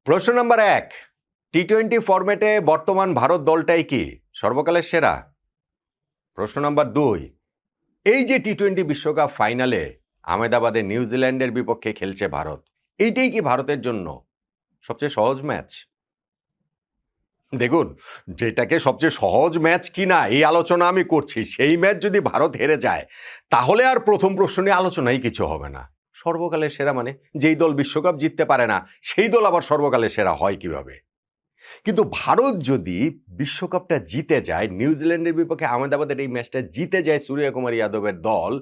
প্রশ্ন নাম্বার ১, টি-20 ফরম্যাটে বর্তমান ভারত দলটাই কি সর্বকালের সেরা? প্রশ্ন নাম্বার ২, এই যে টি-20 বিশ্বকাপ ফাইনালে আহমেদাবাদে নিউজিল্যান্ডের বিপক্ষে খেলছে ভারত, এইটাই কি ভারতের জন্য সবচেয়ে সহজ ম্যাচ? দেখুন, যেটাকে সবচেয়ে সহজ ম্যাচ কিনা এই আলোচনা আমি করছি, সেই ম্যাচ যদি ভারত হেরে যায় তাহলে আর প্রথম প্রশ্ন নিয়ে আলোচনাই কিছু হবে না। সর্বকালের সেরা মানে যেই দল বিশ্বকাপ জিততে পারে না সেই দল আবার সর্বকালের সেরা হয় কিভাবে? কিন্তু ভারত যদি বিশ্বকাপটা জিতে যায়, নিউজিল্যান্ডের বিপক্ষে আহমেদাবাদের এই ম্যাচটা জিতে যায় সূর্যকুমার যাদবের দল,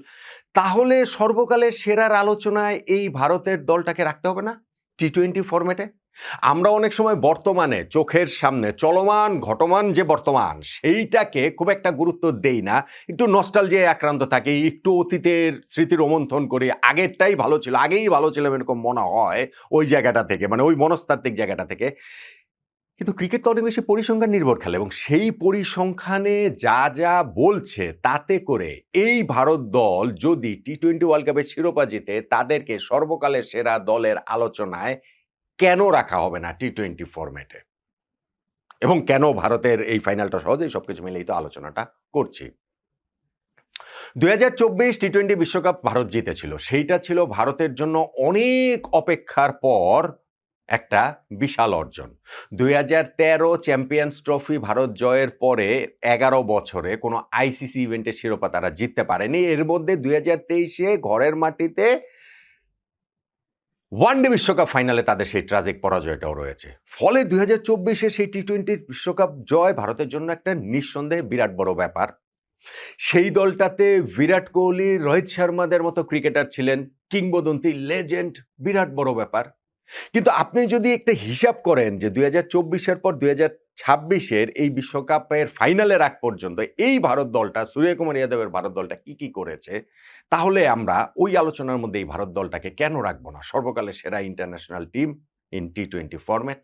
তাহলে সর্বকালের সেরার আলোচনায় এই ভারতের দলটাকে রাখতে হবে না টি-20 ফরম্যাটে? আমরা অনেক সময় বর্তমানে চোখের সামনে চলমান ঘটমান যে বর্তমান সেইটাকে খুব একটা গুরুত্ব দেই না, একটু নস্টালজিয়ায় আক্রান্ত থাকি, একটু অতীতের স্মৃতি রোমন্থন করি, আগেরটাই ভালো ছিল, আগেই ভালো ছিল এরকম মনে হয় ওই জায়গাটা থেকে, মানে ওই মনস্তাত্ত্বিক জায়গাটা থেকে। কিন্তু ক্রিকেট তো অনেক বেশি পরিসংখ্যান নির্ভর খেলে এবং সেই পরিসংখ্যানে যা যা বলছে তাতে করে এই ভারত দল যদি টি-20 ওয়ার্ল্ড কাপের শিরোপা জিতে তাদেরকে সর্বকালের সেরা দলের আলোচনায় কেন রাখা হবে না টি-20 ফরম্যাটে, এবং কেন ভারতের এই ফাইনালটা সহজেই সবকিছু মিলেই তো আলোচনাটা করছি। 2024 টি-20 বিশ্বকাপ ভারত জিতেছিল, সেইটা ছিল ভারতের জন্য অনেক অপেক্ষার পর একটা বিশাল অর্জন। 2013 চ্যাম্পিয়ন্স ট্রফি ভারত জয়ের পরে 11 বছরে কোনো আইসিসি ইভেন্টের শিরোপা তারা জিততে পারেনি। এর মধ্যে 2023 ঘরের মাটিতে ওয়ানডে বিশ্বকাপ ফাইনালে তাদের সেই ট্র্যাজিক পরাজয়টাও রয়েছে। ফলে 2024 সেই টি-20 বিশ্বকাপ জয় ভারতের জন্য একটা নিঃসন্দেহে বিরাট বড় ব্যাপার। সেই দলটাতে বিরাট কোহলি, রোহিত শর্মাদের মতো ক্রিকেটার ছিলেন, কিংবদন্তি, লেজেন্ড, বিরাট বড় ব্যাপার। কিন্তু আপনি যদি একটা হিসাব করেন যে 2024 পর 2026 এই বিশ্বকাপের ফাইনালের আগ পর্যন্ত এই ভারত দলটা, সূর্যকুমার যাদবের ভারত দলটা কি করেছে, তাহলে আমরা ওই আলোচনার মধ্যে এই ভারত দলটাকে কেন রাখবো না সর্বকালের সেরা ইন্টারন্যাশনাল টিম ইন টি-20 ফরম্যাট?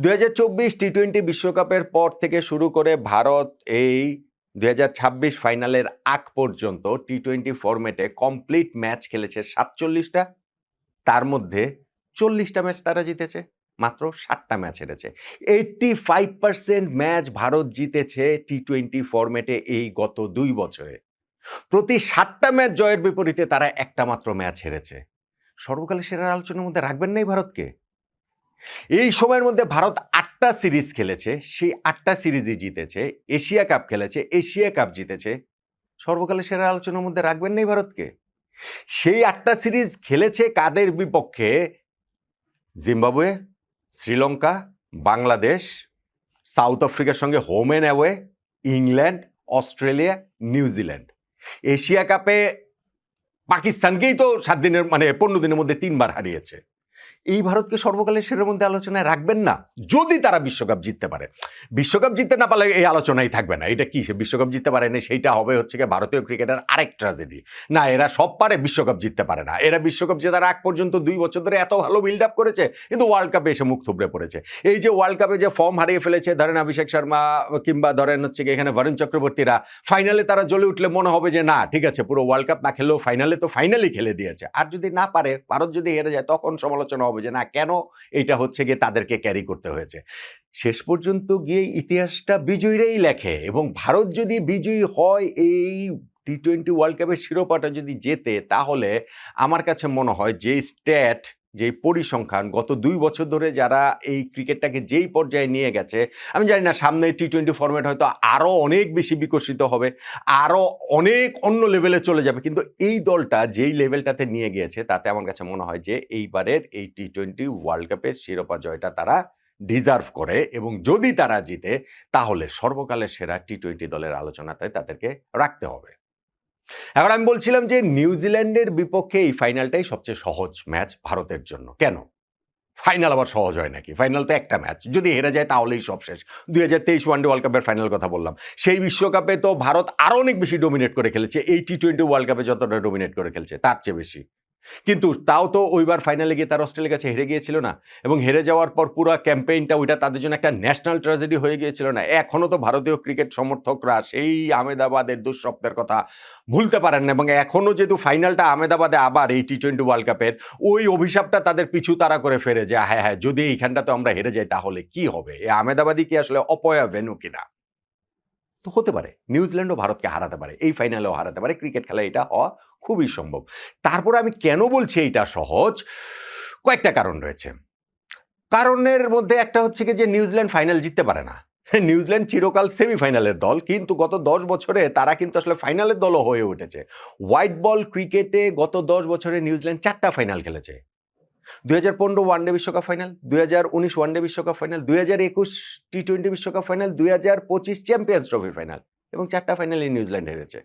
2024 টি-20 বিশ্বকাপের পর থেকে শুরু করে ভারত এই 2026 ফাইনালের আগ পর্যন্ত টি-20 ফরম্যাটে কমপ্লিট ম্যাচ খেলেছে 47টা, তার মধ্যে 40টা ম্যাচ তারা জিতেছে, মাত্র 7টা ম্যাচ হেরেছে। 85% ম্যাচ ভারত জিতেছে টি-20 ফরম্যাটে এই গত 2 বছরে। প্রতি 7টা ম্যাচ জয়ের বিপরীতে তারা একটা মাত্র ম্যাচ হেরেছে। সর্বকালের সেরার আলোচনার মধ্যে রাখবেন না এই ভারতকে? এই সময়ের মধ্যে ভারত 8টা সিরিজ খেলেছে, সেই 8টা সিরিজই জিতেছে। এশিয়া কাপ খেলেছে, এশিয়া কাপ জিতেছে। সর্বকালের সেরা আলোচনার মধ্যে রাখবেন না এই ভারতকে? সেই 8টা সিরিজ খেলেছে কাদের বিপক্ষে? জিম্বাবুয়ে, শ্রীলঙ্কা, বাংলাদেশ, সাউথ আফ্রিকার সঙ্গে home and away, England, Australia, New Zealand. Asia কাপে পাকিস্তানকেই তো 7 দিনের মানে 15 দিনের মধ্যে 3 বার হারিয়েছে। এই ভারতকে সর্বকালের সেরার মধ্যে আলোচনায় রাখবেন না যদি তারা বিশ্বকাপ জিততে পারে। বিশ্বকাপ জিততে না পারলে এই আলোচনাই থাকবে না। এটা কি, সে বিশ্বকাপ জিততে পারে না, সেইটা হবে হচ্ছে গিয়ে ভারতীয় ক্রিকেটের আরেক ট্র্যাজেডি। না, এরা সব পারে, বিশ্বকাপ জিততে পারে না। এরা বিশ্বকাপ জেতার আগ পর্যন্ত 2 বছর ধরে এত ভালো বিল্ড আপ করেছে, কিন্তু ওয়ার্ল্ড কাপে এসে মুখ থুবড়ে পড়েছে। এই যে ওয়ার্ল্ড কাপে যে ফর্ম হারিয়ে ফেলেছে, ধরেন অভিষেক শর্মা কিংবা ধরেন হচ্ছে গিয়ে এখানে বরুণ চক্রবর্তীরা, ফাইনালে তারা জ্বলে উঠলে মনে হবে যে না ঠিক আছে, পুরো ওয়ার্ল্ড কাপ না খেলেও ফাইনালে তো ফাইনালি খেলে দিয়েছে। আর যদি না পারে, ভারত যদি হেরে যায়, তখন সমালোচনা হবে যে না কেন এইটা হচ্ছে গিয়ে তাদেরকে ক্যারি করতে হয়েছে। শেষ পর্যন্ত গিয়ে ইতিহাসটা বিজয়ীরাই লেখে, এবং ভারত যদি বিজয়ী হয় এই টি-20 ওয়ার্ল্ড কাপের শিরোপাটা যদি জেতে, তাহলে আমার কাছে মনে হয় যে স্ট্যাট, যে পরিসংখ্যান গত 2 বছর ধরে যারা এই ক্রিকেটটাকে যেই পর্যায়ে নিয়ে গেছে, আমি জানি না সামনে টি-20 ফরম্যাট হয়তো আরও অনেক বেশি বিকশিত হবে, আরও অনেক অন্য লেভেলে চলে যাবে, কিন্তু এই দলটা যেই লেভেলটাতে নিয়ে গিয়েছে তাতে আমার কাছে মনে হয় যে এইবারের এই টি-20 ওয়ার্ল্ড কাপের শিরোপা জয়টা তারা ডিজার্ভ করে, এবং যদি তারা জিতে তাহলে সর্বকালের সেরা টি-20 দলের আলোচনাতে তাদেরকে রাখতে হবে। এখন আমি বলছিলাম যে নিউজিল্যান্ডের বিপক্ষে এই ফাইনালটাই সবচেয়ে সহজ ম্যাচ ভারতের জন্য। কেন? ফাইনাল আবার সহজ হয় নাকি? ফাইনাল তো একটা ম্যাচ, যদি হেরে যায় তাহলেই সব শেষ। 2023 ওয়ানডে ওয়ার্ল্ড কাপের ফাইনাল কথা বললাম, সেই বিশ্বকাপে তো ভারত আরও অনেক বেশি ডোমিনেট করে খেলেছে, এই টি-20 ওয়ার্ল্ড কাপে যতটা ডোমিনেট করে খেলছে তার চেয়ে বেশি। কিন্তু তাও তো ওইবার ফাইনালে গিয়ে তারা অস্ট্রেলিয়ার কাছে হেরে গিয়েছিল না? এবং হেরে যাওয়ার পর পুরা ক্যাম্পেইনটা ওইটা তাদের জন্য একটা ন্যাশনাল ট্র্যাজেডি হয়ে গিয়েছিল না? এখনো তো ভারতীয় ক্রিকেট সমর্থকরা সেই আহমেদাবাদের দুঃস্বপ্নের কথা ভুলতে পারেন না, এবং এখনো যেহেতু ফাইনালটা আহমেদাবাদে আবার এই টি-20 ওয়ার্ল্ড কাপের, ওই অভিশাপটা তাদের পিছু তাড়া করে ফেরে যে হ্যাঁ, হ্যাঁ, যদি এইখানটাতে আমরা হেরে যাই তাহলে কি হবে? এই আহমেদাবাদই কি আসলে অপয়া ভেন্যু কিনা? তো হতে পারে নিউজিল্যান্ডও ভারতকে হারাতে পারে, এই ফাইনালেও হারাতে পারে। ক্রিকেট খেলায় এটা হওয়া খুবই সম্ভব। তারপরে আমি কেন বলছি এইটা সহজ? কয়েকটা কারণ রয়েছে। কারণের মধ্যে একটা হচ্ছে কি যে নিউজিল্যান্ড ফাইনাল জিততে পারে না। নিউজিল্যান্ড চিরকাল সেমিফাইনালের দল, কিন্তু গত ১০ বছরে তারা কিন্তু আসলে ফাইনালের দলও হয়ে উঠেছে। হোয়াইট বল ক্রিকেটে গত ১০ বছরে নিউজিল্যান্ড ৪ টা ফাইনাল খেলেছে। ২০১৫ ওয়ানডে বিশ্বকাপ ফাইনাল, ২০১৯ ওয়ানডে বিশ্বকাপ ফাইনাল, ২০২১ টি-20 বিশ্বকাপ ফাইনাল, ২০২৫ চ্যাম্পিয়ন্স ট্রফির ফাইনাল, এবং ৪ টা ফাইনালে নিউজিল্যান্ড হেরেছে।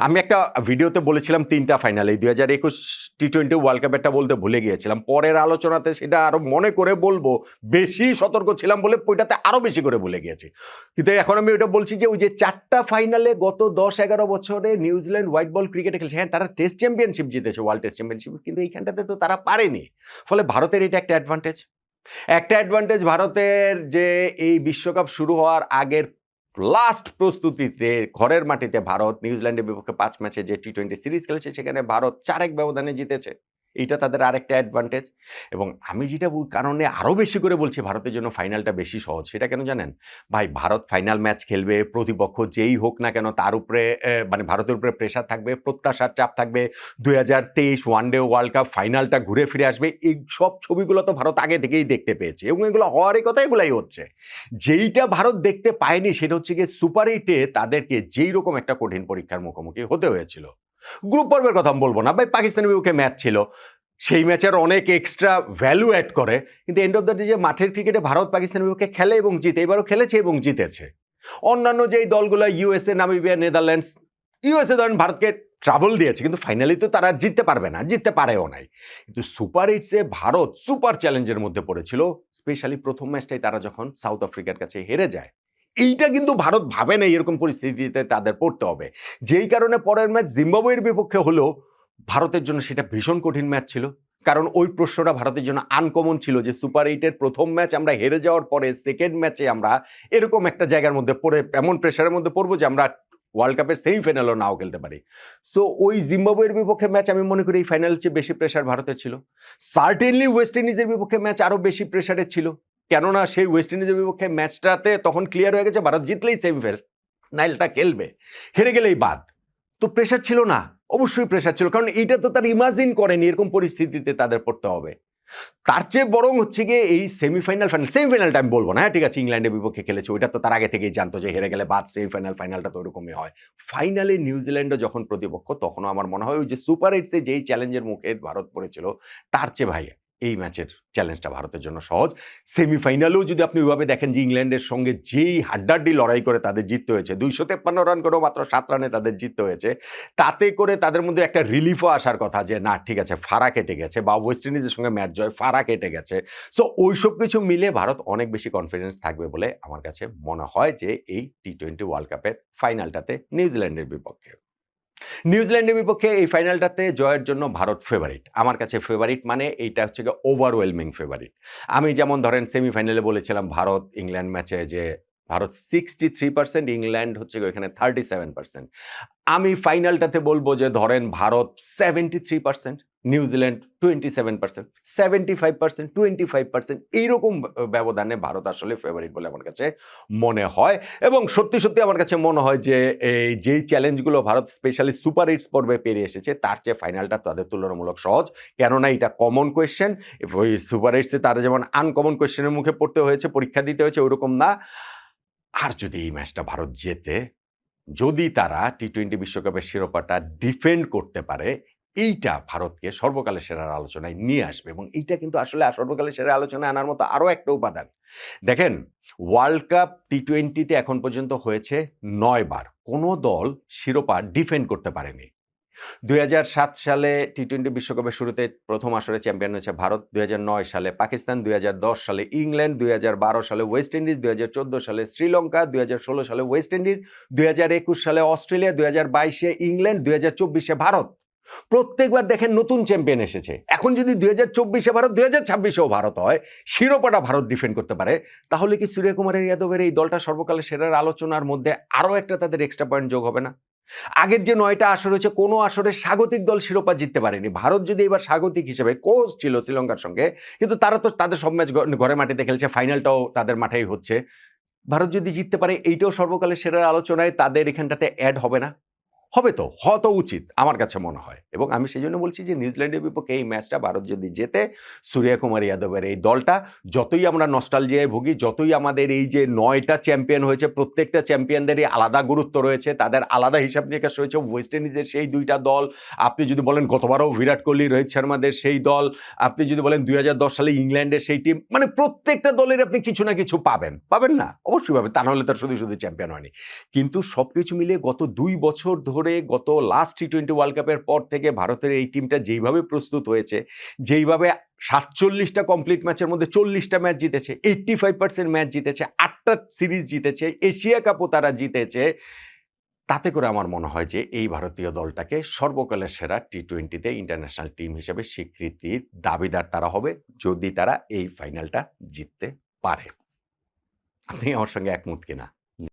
আমি একটা ভিডিওতে বলেছিলাম ৩ টা ফাইনাল, এই ২০২১ টি-20 ওয়ার্ল্ড কাপেরটা বলতে ভুলে গিয়েছিলাম। পরের আলোচনাতে সেটা আরো মনে করে বলবো, বেশি সতর্ক ছিলাম বলে ওইটাতে আরো বেশি করে ভুলে গিয়েছি। কিন্তু এখন আমি ওইটা বলছি যে ওই যে ৪ টা ফাইনালে গত ১০-১১ বছরে নিউজিল্যান্ড হোয়াইট বল ক্রিকেটে খেলেছে। হ্যাঁ, তারা টেস্ট চ্যাম্পিয়নশিপ জিতেছে, ওয়ার্ল্ড টেস্ট চ্যাম্পিয়নশিপ, কিন্তু এইখানটাতে তো তারা পারেনি। ফলে ভারতের এটা একটা অ্যাডভান্টেজ। একটা অ্যাডভান্টেজ ভারতের যে এই বিশ্বকাপ শুরু হওয়ার আগের লাস্ট প্রস্তুতিতে ঘরের মাটিতে ভারত নিউজিল্যান্ডের বিপক্ষে ৫ ম্যাচে যে টি-20 সিরিজ খেলেছে সেখানে ভারত ৪-১ ব্যবধানে জিতেছে। এইটা তাদের আরেকটা অ্যাডভান্টেজ। এবং আমি যেটা কারণে আরো বেশি করে বলছি ভারতের জন্য ফাইনালটা বেশি সহজ, সেটা কেন জানেন? ভাই, ভারত ফাইনাল ম্যাচ খেলবে, প্রতিপক্ষ যেই হোক না কেন তার উপরে মানে ভারতের উপরে প্রেশার থাকবে, প্রত্যাশার চাপ থাকবে। ২০২৩ ওয়ানডে ওয়ার্ল্ড কাপ ফাইনালটা ঘুরে ফিরে আসবে, এই সব ছবিগুলো তো ভারত আগে থেকেই দেখতে পেয়েছে, এবং এগুলো হওয়ারই কথা, এগুলাই হচ্ছে। যেইটা ভারত দেখতে পায়নি সেটা হচ্ছে গিয়ে সুপার 8-এ তাদেরকে যেই রকম একটা কঠিন পরীক্ষার মুখোমুখি হতে হয়েছিল। গ্রুপ পর্বের কথা আমি বলবো না, ভাই পাকিস্তানের বিপক্ষে ম্যাচ ছিল, সেই ম্যাচের অনেক এক্সট্রা ভ্যালু অ্যাড করে, কিন্তু এন্ড অফ দ্য ডে যে মাঠের ক্রিকেটে ভারত পাকিস্তানের বিপক্ষে খেলে এবং জিতে, এবারও খেলেছে এবং জিতেছে। অন্যান্য যেই দলগুলো ইউএসএ, নামিবিয়া, নেদারল্যান্ডস, ইউএসএ ধরেন ভারতকে ট্রাবল দিয়েছে, কিন্তু ফাইনালি তো তারা জিততে পারবে না, জিততে পারেও নাই। কিন্তু সুপার 8-এ ভারত সুপার চ্যালেঞ্জের মধ্যে পড়েছিল, স্পেশালি প্রথম ম্যাচটাই তারা যখন সাউথ আফ্রিকার কাছে হেরে যায়। এইটা কিন্তু ভারত ভাবে না এরকম পরিস্থিতিতে তাদের পড়তে হবে, যেই কারণে পরের ম্যাচ জিম্বাবুয়ের বিপক্ষে হলো, ভারতের জন্য সেটা ভীষণ কঠিন ম্যাচ ছিল। কারণ ওই প্রশ্নটা ভারতের জন্য আনকমন ছিল যে সুপার 8-এর প্রথম ম্যাচ আমরা হেরে যাওয়ার পরে সেকেন্ড ম্যাচে আমরা এরকম একটা জায়গার মধ্যে পড়ে এমন প্রেশারের মধ্যে পড়বো যে আমরা ওয়ার্ল্ড কাপের সেমিফাইনালও নাও খেলতে পারি। সো ওই জিম্বাবুয়ের বিপক্ষে ম্যাচ আমি মনে করি এই ফাইনালের চেয়ে বেশি প্রেশার ভারতের ছিল। সার্টেনলি ওয়েস্ট ইন্ডিজের বিপক্ষে ম্যাচ আরো বেশি প্রেশারের ছিল, কেননা সেই ওয়েস্ট ইন্ডিজের বিপক্ষে ম্যাচটাতে তখন ক্লিয়ার হয়ে গেছে ভারত জিতলেই সেমিফাইনালটা খেলবে, হেরে গেলেই বাদ। তো প্রেশার ছিল না? অবশ্যই প্রেশার ছিল, কারণ এইটা তো তারা ইমাজিন করেনি এরকম পরিস্থিতিতে তাদের পড়তে হবে। তার চেয়ে বরং হচ্ছে গিয়ে এই সেমিফাইনালটা আমি বলবো না, হ্যাঁ ঠিক আছে ইংল্যান্ডের বিপক্ষে খেলেছে, ওইটা তো তার আগে থেকেই জানতো যে হেরে গেলে বাদ, ফাইনালটা তো ওরকমই হয়। ফাইনালে নিউজিল্যান্ডও যখন প্রতিপক্ষ, তখনও আমার মনে হয় ওই যে সুপার 8-এ যেই চ্যালেঞ্জের মুখে ভারত পড়েছিল, তার চেয়ে ভাই এই ম্যাচের চ্যালেঞ্জটা ভারতের জন্য সহজ। সেমিফাইনালেও যদি আপনি ওইভাবে দেখেন যে ইংল্যান্ডের সঙ্গে যেই হাড্ডাহাড্ডি লড়াই করে তাদের জিততে হয়েছে, ২৫৩ রান করেও মাত্র ৭ রানে তাদের জিততে হয়েছে, তাতে করে তাদের মধ্যে একটা রিলিফও আসার কথা যে না ঠিক আছে ফাড়া কেটে গেছে, বা ওয়েস্ট ইন্ডিজের সঙ্গে ম্যাচ জয়, ফাড়া কেটে গেছে। সো ওইসব কিছু মিলে ভারত অনেক বেশি কনফিডেন্স থাকবে বলে আমার কাছে মনে হয় যে এই টি-20 ওয়ার্ল্ড কাপের ফাইনালটাতে নিউজিল্যান্ডের বিপক্ষে। নিউজিল্যান্ডের বিপক্ষে এই ফাইনালটাতে জয়ের জন্য ভারত ফেভারিট। আমার কাছে ফেভারিট মানে এইটা হচ্ছে গিয়ে ওভারওয়েলমিং ফেভারিট। আমি যেমন ধরেন সেমিফাইনালে বলেছিলাম ভারত ইংল্যান্ড ম্যাচে যে ভারত 63%, ইংল্যান্ড হচ্ছে ওইখানে 37%। আমি ফাইনালটাতে বলবো যে ধরেন ভারত 73%, নিউজিল্যান্ড 27%, 75%, 25%, এইরকম ব্যবধানে ভারত আসলে ফেভারিট বলে আমার কাছে মনে হয়। এবং সত্যি সত্যি আমার কাছে মনে হয় যে এই যেই চ্যালেঞ্জগুলো ভারত স্পেশালি সুপার 8 পর্বে পেরিয়ে এসেছে, তার চেয়ে ফাইনালটা তাদের তুলনামূলক সহজ, কেননা এটা কমন কোয়েশ্চেন। ওই সুপার 8-এ তারা যেমন আনকমন কোয়েশ্চেনের মুখে পড়তে হয়েছে, পরীক্ষা দিতে হয়েছে, ওইরকম না। আর যদি এই ম্যাচটা ভারত জেতে, যদি তারা টি-20 বিশ্বকাপের শিরোপাটা ডিফেন্ড করতে পারে, এইটা ভারতকে সর্বকালের সেরার আলোচনায় নিয়ে আসবে। এবং এইটা কিন্তু আসলে সর্বকালের সেরা আলোচনায় আনার মতো আরও একটা উপাদান। দেখেন, ওয়ার্ল্ড কাপ টি-20-তে এখন পর্যন্ত হয়েছে ৯ বার, কোনো দল শিরোপা ডিফেন্ড করতে পারেনি। ২০০৭ সালে টি-20 বিশ্বকাপের শুরুতে প্রথম আসরে চ্যাম্পিয়ন হয়েছে ভারত, ২০০৯ সালে পাকিস্তান, ২০১০ সালে ইংল্যান্ড, ২০১২ সালে ওয়েস্ট ইন্ডিজ, ২০১৪ সালে শ্রীলঙ্কা, ২০১৬ সালে ওয়েস্ট ইন্ডিজ, ২০২১ সালে অস্ট্রেলিয়া, ২০২২-এ ইংল্যান্ড, ২০২৪-এ ভারত। প্রত্যেকবার দেখেন নতুন চ্যাম্পিয়ন এসেছে। এখন যদি 2024-এ ভারত 2026-এও ভারত হয়, শিরোপাটা ভারত ডিফেন্ড করতে পারে, তাহলে কি সূর্যকুমার যাদবের এই দলটা সর্বকালের সেরার আলোচনার মধ্যে আরও একটা তাদের এক্সট্রা পয়েন্ট যোগ হবে না? আগের যে 9টা আসর হয়েছে, কোনো আসরে স্বাগতিক দল শিরোপা জিততে পারেনি। ভারত যদি এবার স্বাগতিক হিসেবে, কোচ ছিল শ্রীলঙ্কার সঙ্গে, কিন্তু তারা তো তাদের সব ম্যাচ ঘরে মাটিতে খেলছে, ফাইনালটাও তাদের মাঠেই হচ্ছে। ভারত যদি জিততে পারে, এইটাও সর্বকালের সেরার আলোচনায় তাদের এখানটাতে অ্যাড হবে না? হবে তো, হওয়া তো উচিত আমার কাছে মনে হয়। এবং আমি সেই জন্য বলছি যে নিউজিল্যান্ডের বিপক্ষে এই ম্যাচটা ভারত যদি জেতে, সূর্যকুমার যাদবের এই দলটা, যতই আমরা নস্টালজিয়ায় ভুগি, যতই আমাদের এই যে 9টা চ্যাম্পিয়ন হয়েছে, প্রত্যেকটা চ্যাম্পিয়নদেরই আলাদা গুরুত্ব রয়েছে, তাদের আলাদা হিসাব নিকাশ রয়েছে। ওয়েস্ট ইন্ডিজের সেই 2টা দল, আপনি যদি বলেন গতবারও বিরাট কোহলি, রোহিত শর্মাদের সেই দল, আপনি যদি বলেন 2010 সালে ইংল্যান্ডের সেই টিম, মানে প্রত্যেকটা দলের আপনি কিছু না কিছু পাবেন। পাবেন না? অবশ্যই পাবেন, তা নাহলে তার শুধু শুধু চ্যাম্পিয়ন হয়নি। কিন্তু সবকিছু মিলিয়ে গত 2 বছর ধরে, গত লাস্ট টি-20 ওয়ার্ল্ড কাপের পর থেকে ভারতের এই টিমটা যেইভাবে প্রস্তুত হয়েছে, যেইভাবে 47টা কমপ্লিট ম্যাচের মধ্যে 40টা ম্যাচ জিতেছে, 85% ম্যাচ জিতেছে, 8টা সিরিজ জিতেছে, এশিয়া কাপও তারা জিতেছে, তাতে করে আমার মনে হয় যে এই ভারতীয় দলটাকে সর্বকালের সেরা টি-20তে ইন্টারন্যাশনাল টিম হিসেবে স্বীকৃতির দাবিদার তারা হবে, যদি তারা এই ফাইনালটা জিততে পারে। আপনি আমার সঙ্গে একমত কিনা?